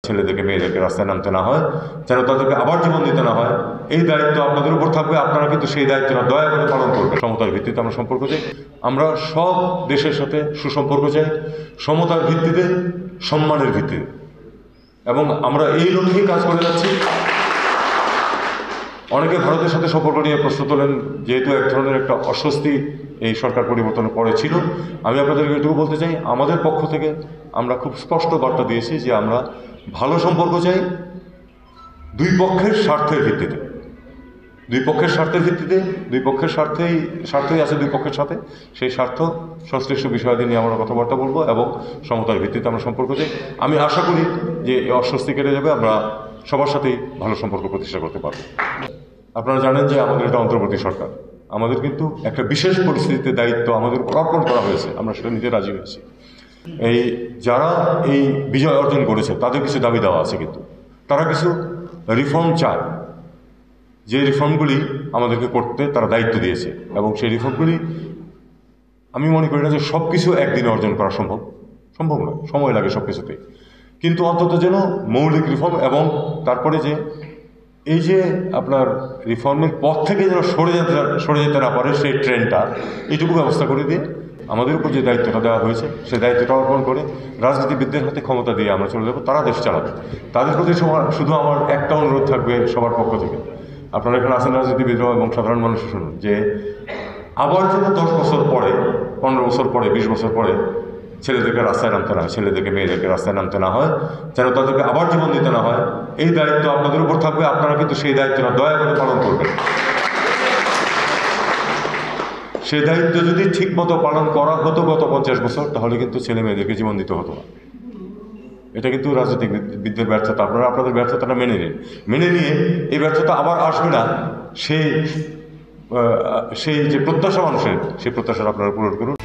ছেলেদেরকে মেয়েদেরকে রাস্তায় নামতে না হয়, যেন তাদেরকে আবার জীবন দিতে না হয়, এই দায়িত্ব আপনাদের উপর থাকবে। আপনারা কিন্তু সেই দায়িত্বটা দয়া করে পালন করবেন। সমতার ভিত্তিতে আমরা সম্পর্ক চাই, আমরা সব দেশের সাথে সুসম্পর্ক চাই, সমতার ভিত্তিতে, সম্মানের ভিত্তিতে, এবং আমরা এই লক্ষ্যেই কাজ করে যাচ্ছি। অনেকে ভারতের সাথে সম্পর্ক নিয়ে প্রশ্ন তোলেন, যেহেতু এক ধরনের একটা অস্বস্তি এই সরকার পরিবর্তনের পরে ছিল। আমি আপনাদেরকে এটুকু বলতে চাই, আমাদের পক্ষ থেকে আমরা খুব স্পষ্ট বার্তা দিয়েছি যে আমরা ভালো সম্পর্ক চাই দুই পক্ষের স্বার্থের ভিত্তিতে। দুই পক্ষের স্বার্থের ভিত্তিতে, দুই পক্ষের স্বার্থই আছে দুই পক্ষের সাথে, সেই স্বার্থ সংশ্লিষ্ট বিষয়াদি নিয়ে আমরা কথাবার্তা বলবো এবং সমতার ভিত্তিতে আমরা সম্পর্ক চাই। আমি আশা করি যে এই অস্বস্তি কেটে যাবে, আমরা সবার সাথেই ভালো সম্পর্ক প্রতিষ্ঠা করতে পারবো। আপনারা জানেন যে আমাদের এটা অন্তর্বর্তী সরকার, আমাদের কিন্তু একটা বিশেষ পরিস্থিতিতে দায়িত্ব আমাদের উপর অর্পণ করা হয়েছে, আমরা সেটা নিতে রাজি হয়েছি। এই যারা এই বিজয় অর্জন করেছে তাদের কিছু দাবি দেওয়া আছে, কিন্তু তারা কিছু রিফর্ম চায়, যে রিফর্মগুলি আমাদেরকে করতে তারা দায়িত্ব দিয়েছে, এবং সেই রিফর্মগুলি আমি মনে করি না যে সব কিছু একদিনে অর্জন করা সম্ভব নয়, সময় লাগে সব কিছুতেই। কিন্তু অন্তত যেন মৌলিক রিফর্ম, এবং তারপরে যে এই যে আপনার রিফর্মের পথ থেকে যেন সরে যেতে না পারে সেই ট্রেনটা, এইটুকু ব্যবস্থা করে দিয়ে আমাদের উপর যে দায়িত্বটা দেওয়া হয়েছে সেই দায়িত্বটা অর্পণ করে রাজনীতিবিদদের হাতে ক্ষমতা দিয়ে আমরা চলে যাবো, তারা দেশ চালাবে। তাদের প্রতি শুধু আমার একটা অনুরোধ থাকবে সবার পক্ষ থেকে, আপনারা এখানে আছেন রাজনীতিবিদরাও এবং সাধারণ মানুষ শুনুন, যে আবার যেন 10 বছর পরে, 15 বছর পরে, 20 বছর পরে ছেলেদেরকে রাস্তায় নামতে না হয়, ছেলেদেরকে মেয়েদেরকে রাস্তায় নামতে না হয়, যেন তাদেরকে আবার জীবন দিতে না হয়, এই দায়িত্ব আপনাদের উপর থাকবে। আপনারা কিন্তু সেই দায়িত্বটা দয়া করে পালন করবেন। সেই দায়িত্ব যদি ঠিক মতো পালন করা হতো গত 50 বছর, তাহলে কিন্তু ছেলে মেয়েদেরকে জীবন দিতে হতো না। এটা কিন্তু রাজনীতিবিদদের ব্যর্থতা। আপনারা আপনাদের ব্যর্থতাটা মেনে নিন, মেনে নিয়ে এই ব্যর্থতা আবার আসবে না সেই যে প্রত্যাশা মানুষের, সেই প্রত্যাশাটা আপনারা পূরণ করুন।